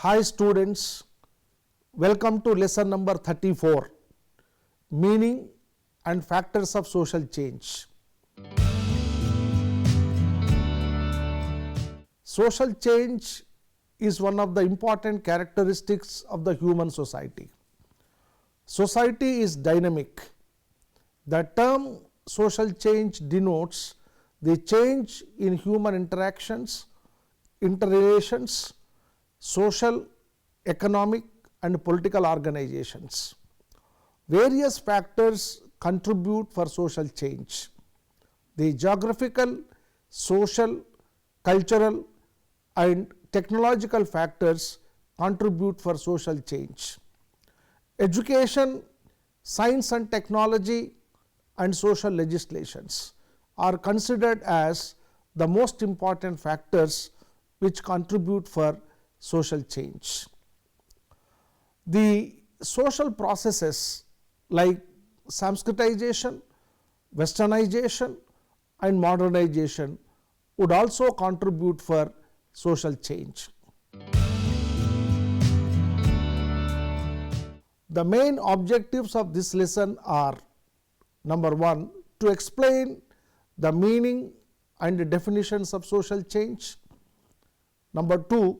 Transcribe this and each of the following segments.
Hi students, welcome to lesson number 34, Meaning and Factors of Social Change. Social change is one of the important characteristics of the human society. Society is dynamic. The term social change denotes the change in human interactions, interrelations, social, economic and political organizations. Various factors contribute for social change. The geographical, social, cultural and technological factors contribute for social change. Education, science and technology and social legislations are considered as the most important factors which contribute for social change. The social processes like Sanskritization, Westernization and modernization would also contribute for social change. The main objectives of this lesson are: number 1, to explain the meaning and the definitions of social change. Number 2,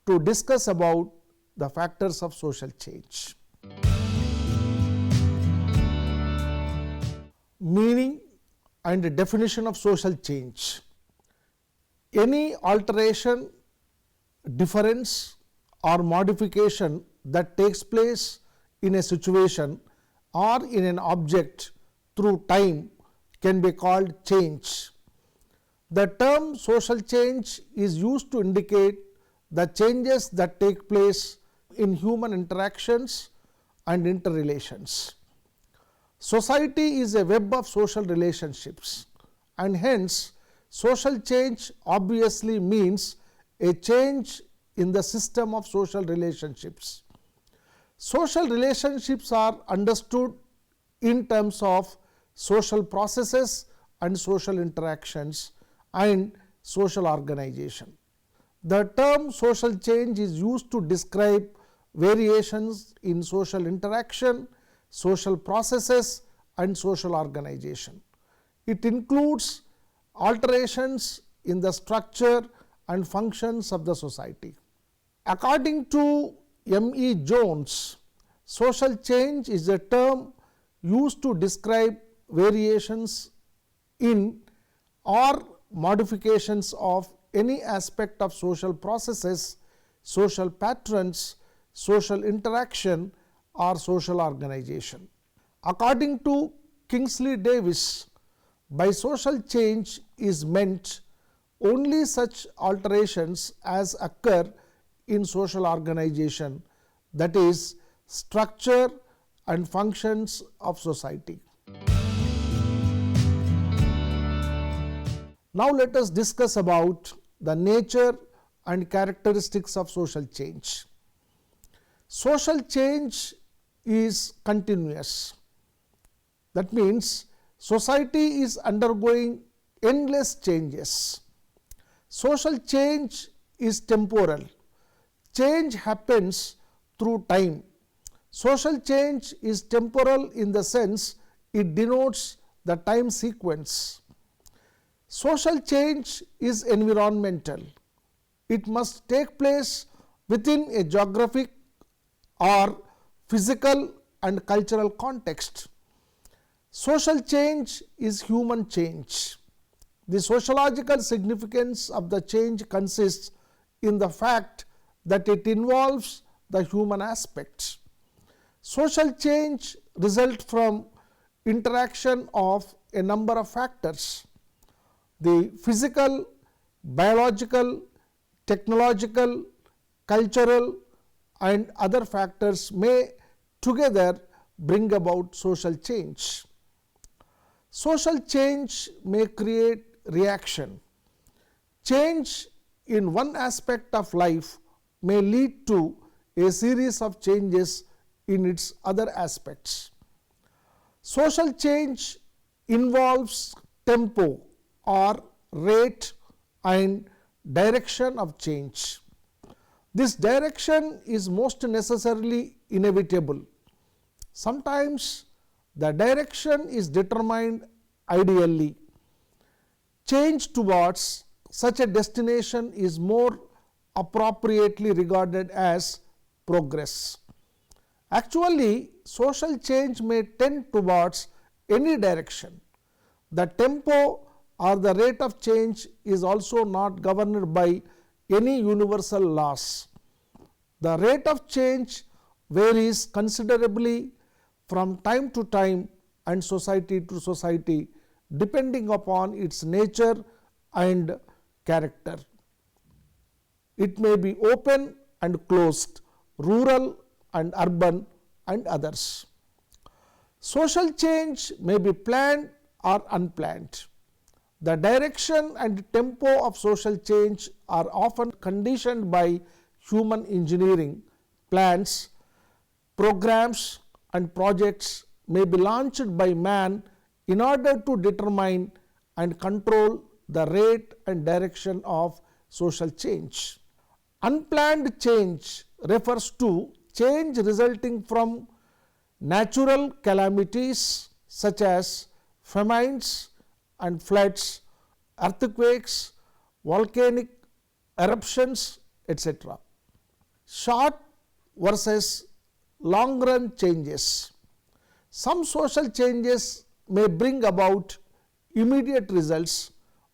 to discuss about the factors of social change. Meaning and the definition of social change. Any alteration, difference or modification that takes place in a situation or in an object through time can be called change. The term social change is used to indicate the changes that take place in human interactions and interrelations. Society is a web of social relationships, and hence social change obviously means a change in the system of social relationships. Social relationships are understood in terms of social processes and social interactions and social organization. The term social change is used to describe variations in social interaction, social processes and social organization. It includes alterations in the structure and functions of the society. According to M.E. Jones, social change is a term used to describe variations in or modifications of any aspect of social processes, social patterns, social interaction or social organization. According to Kingsley-Davis, by social change is meant only such alterations as occur in social organization, that is, structure and functions of society. Now let us discuss about the nature and characteristics of social change. Social change is continuous. That means society is undergoing endless changes. Social change is temporal. Change happens through time. Social change is temporal in the sense it denotes the time sequence. Social change is environmental. It must take place within a geographic or physical and cultural context. Social change is human change. The sociological significance of the change consists in the fact that it involves the human aspects. Social change results from interaction of a number of factors. The physical, biological, technological, cultural and other factors may together bring about social change. Social change may create reaction. Change in one aspect of life may lead to a series of changes in its other aspects. Social change involves tempo or rate and direction of change. This direction is most necessarily inevitable. Sometimes the direction is determined ideally. Change towards such a destination is more appropriately regarded as progress. Actually, social change may tend towards any direction. The tempo or the rate of change is also not governed by any universal laws. The rate of change varies considerably from time to time and society to society, depending upon its nature and character. It may be open and closed, rural and urban, and others. Social change may be planned or unplanned. The direction and tempo of social change are often conditioned by human engineering. Plans, programs, and projects may be launched by man in order to determine and control the rate and direction of social change. Unplanned change refers to change resulting from natural calamities such as famines and floods, earthquakes, volcanic eruptions, etc. Short versus long run changes. Some social changes may bring about immediate results,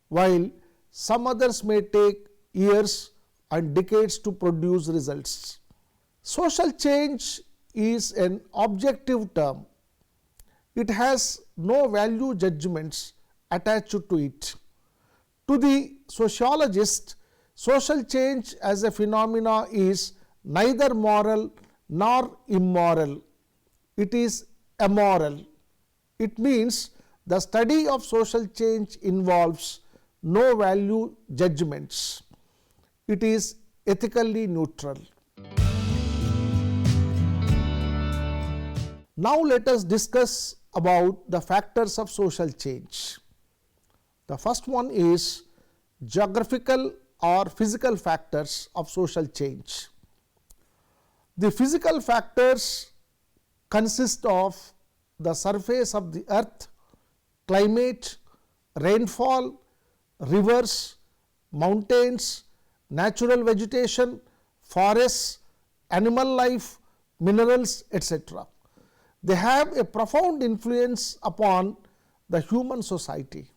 while some others may take years and decades to produce results. Social change is an objective term. It has no value judgments attached to it. To the sociologist, social change as a phenomena is neither moral nor immoral. It is amoral. It means the study of social change involves no value judgments. It is ethically neutral. Now let us discuss about the factors of social change. The first one is geographical or physical factors of social change. The physical factors consist of the surface of the earth, climate, rainfall, rivers, mountains, natural vegetation, forests, animal life, minerals, etc. They have a profound influence upon the human society.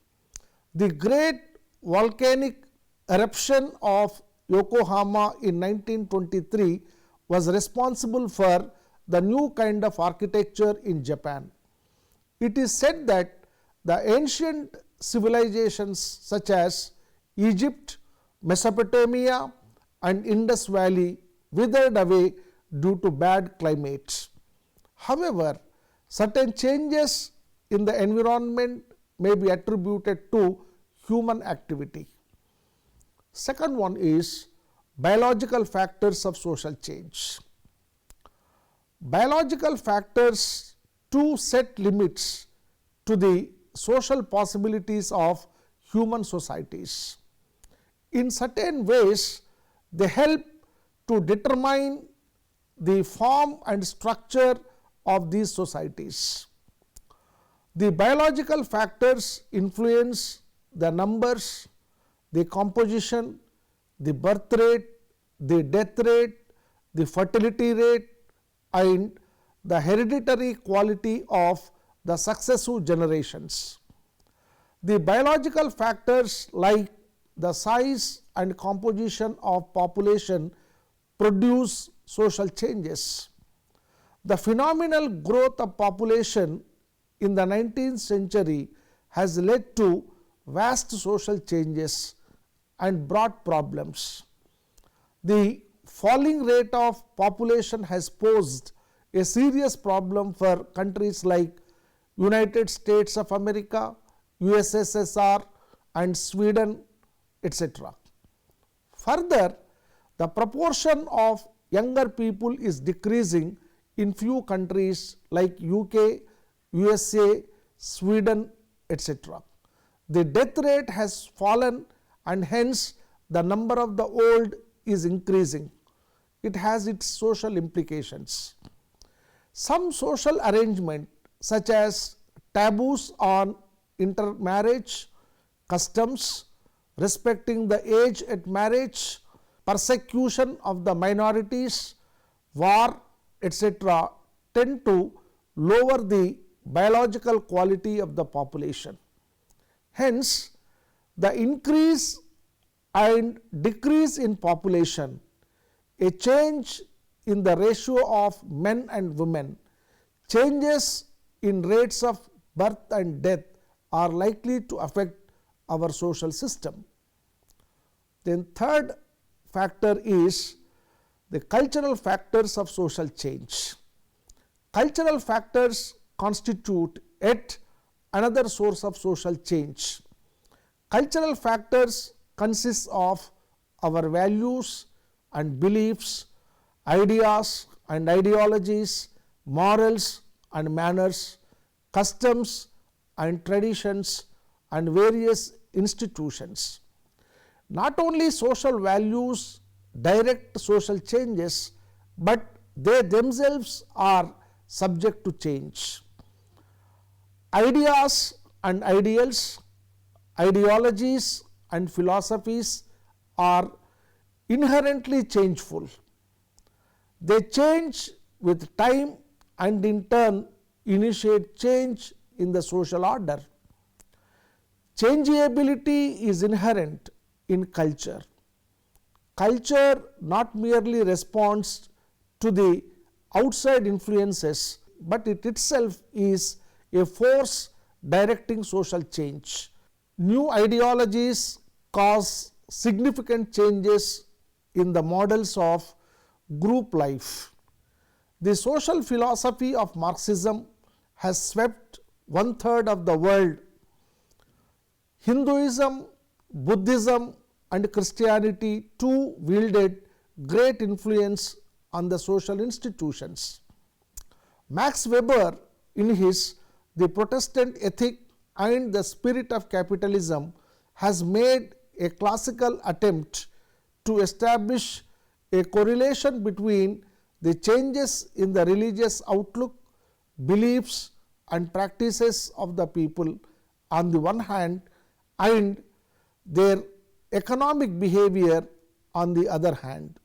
The great volcanic eruption of Yokohama in 1923 was responsible for the new kind of architecture in Japan. It is said that the ancient civilizations such as Egypt, Mesopotamia, and Indus Valley withered away due to bad climate. However, certain changes in the environment may be attributed to human activity. Second one is biological factors of social change. Biological factors too set limits to the social possibilities of human societies. In certain ways, they help to determine the form and structure of these societies. The biological factors influence the numbers, the composition, the birth rate, the death rate, the fertility rate, and the hereditary quality of the successive generations. The biological factors like the size and composition of population produce social changes. The phenomenal growth of population in the 19th century has led to vast social changes and brought problems. The falling rate of population has posed a serious problem for countries like United States of America, USSR, and Sweden, etc. Further, the proportion of younger people is decreasing in few countries like UK, USA, Sweden, etc. The death rate has fallen and hence the number of the old is increasing. it has its social implications. Some social arrangement such as taboos on intermarriage, customs, respecting the age at marriage, persecution of the minorities, war, etc., tend to lower the biological quality of the population. Hence, the increase and decrease in population, a change in the ratio of men and women, changes in rates of birth and death are likely to affect our social system. Then third factor is the cultural factors of social change. Cultural factors constitute yet another source of social change. Cultural factors consist of our values and beliefs, ideas and ideologies, morals and manners, customs and traditions, and various institutions. Not only social values direct social changes, but they themselves are subject to change. Ideas and ideals, ideologies and philosophies are inherently changeful. They change with time and in turn initiate change in the social order. Changeability is inherent in culture. Culture not merely responds to the outside influences, but it itself is a force directing social change. New ideologies cause significant changes in the models of group life. The social philosophy of Marxism has swept 1/3 of the world. Hinduism, Buddhism and Christianity too wielded great influence on the social institutions. Max Weber, in his The Protestant Ethic and the Spirit of Capitalism, has made a classical attempt to establish a correlation between the changes in the religious outlook, beliefs and practices of the people on the one hand and their economic behavior on the other hand.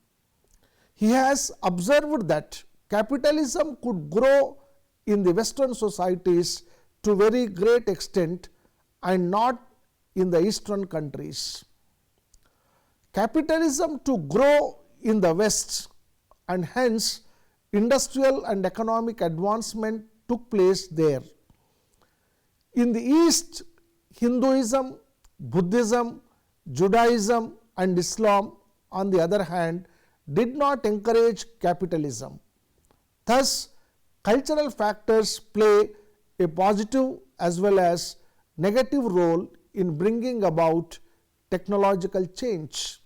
He has observed that capitalism could grow in the Western societies to very great extent and not in the Eastern countries. Capitalism to grow in the West and hence industrial and economic advancement took place there. In the East, Hinduism, Buddhism, Judaism and Islam on the other hand did not encourage capitalism. Thus, cultural factors play a positive as well as negative role in bringing about technological change.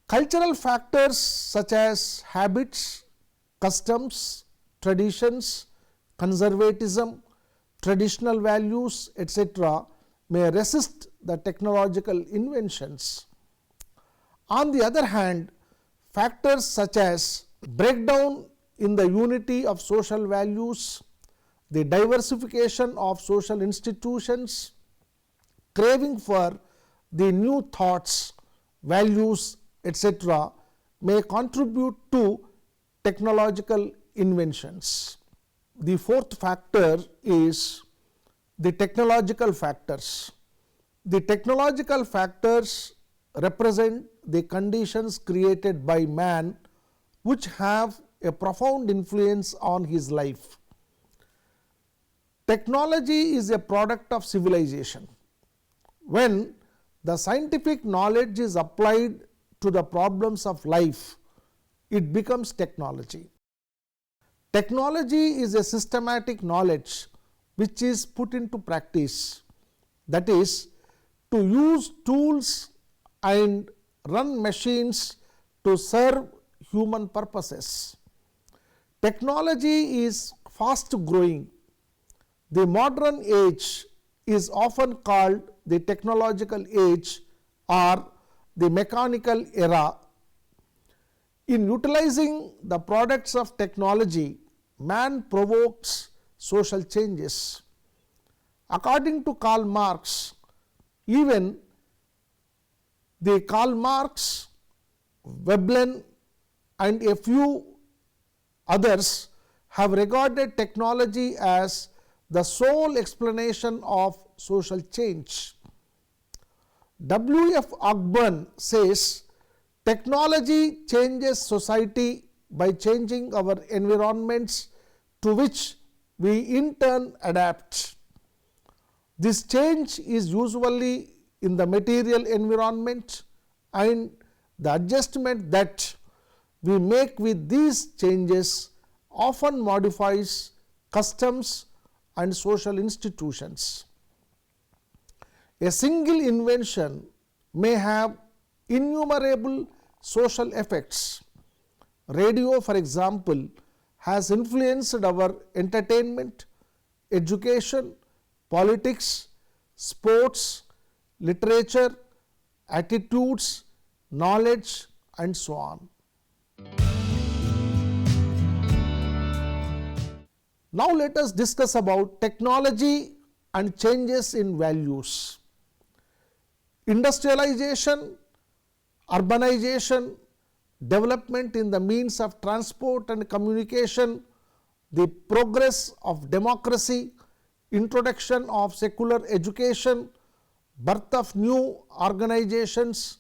Cultural factors such as habits, customs, traditions, conservatism, traditional values, etc. may resist the technological inventions. On the other hand, factors such as breakdown in the unity of social values, the diversification of social institutions, craving for the new thoughts, values, etc. may contribute to technological inventions. The fourth factor is the technological factors. The technological factors represent the conditions created by man which have a profound influence on his life. Technology is a product of civilization. When the scientific knowledge is applied to the problems of life, it becomes technology. Technology is a systematic knowledge which is put into practice, that is, to use tools and run machines to serve human purposes. Technology is fast growing. The modern age is often called the technological age or the mechanical era. In utilizing the products of technology, man provokes social changes. According to Karl Marx, even the Karl Marx, Veblen and a few others have regarded technology as the sole explanation of social change. 𝗹𝗵𝗵𝗀 says, technology changes society by changing our environments to which we in turn adapt. This change is usually in the material environment, and the adjustment that we make with these changes often modifies customs and social institutions. A single invention may have innumerable social effects. Radio, for example, has influenced our entertainment, education, politics, sports, literature, attitudes, knowledge, and so on. Now let us discuss about technology and changes in values. Industrialization, urbanization, development in the means of transport and communication, the progress of democracy, introduction of secular education, birth of new organizations,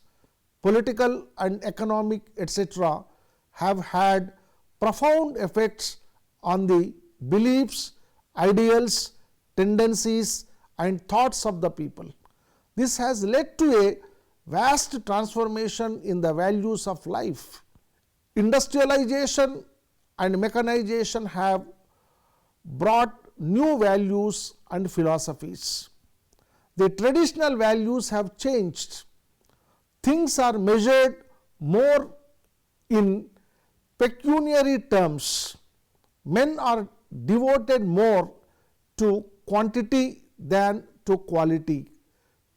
political and economic, etc., have had profound effects on the beliefs, ideals, tendencies, and thoughts of the people. This has led to a vast transformation in the values of life. Industrialization and mechanization have brought new values and philosophies. The traditional values have changed. Things are measured more in pecuniary terms. Men are devoted more to quantity than to quality,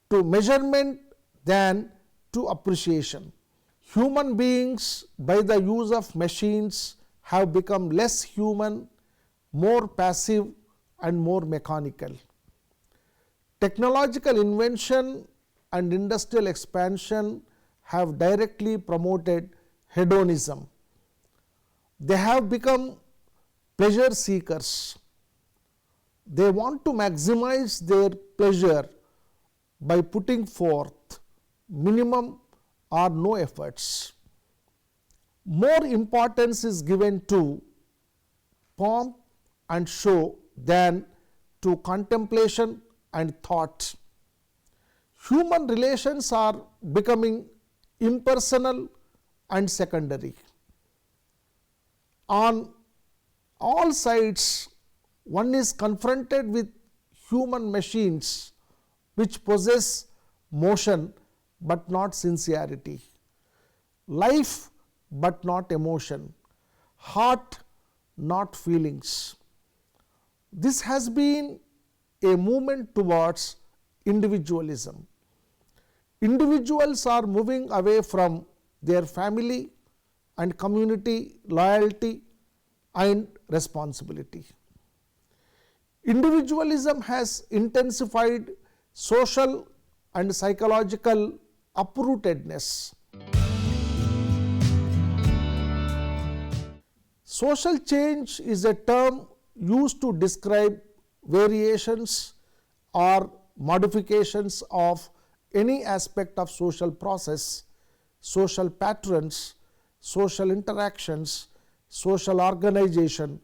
to measurement than to appreciation. Human beings, by the use of machines, have become less human, more passive, and more mechanical. Technological invention and industrial expansion have directly promoted hedonism. They have become pleasure seekers. They want to maximize their pleasure by putting forth minimum or no efforts. More importance is given to pomp and show than to contemplation and thought. Human relations are becoming impersonal and secondary. On all sides, one is confronted with human machines which possess motion but not sincerity, life but not emotion, heart not feelings. This has been a movement towards individualism. Individuals are moving away from their family and community loyalty and responsibility. Individualism has intensified social and psychological uprootedness. Social change is a term used to describe variations or modifications of any aspect of social process, social patterns, social interactions, social organization,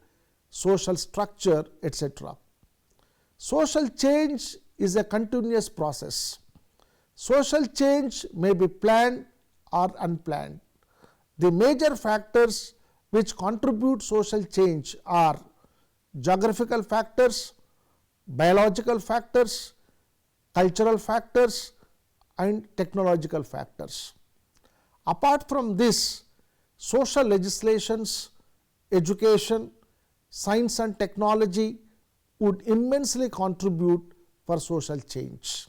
social structure, etc. Social change is a continuous process. Social change may be planned or unplanned. The major factors which contribute social change are geographical factors, biological factors, cultural factors, and technological factors. Apart from this, social legislations, education, science and technology would immensely contribute for social change.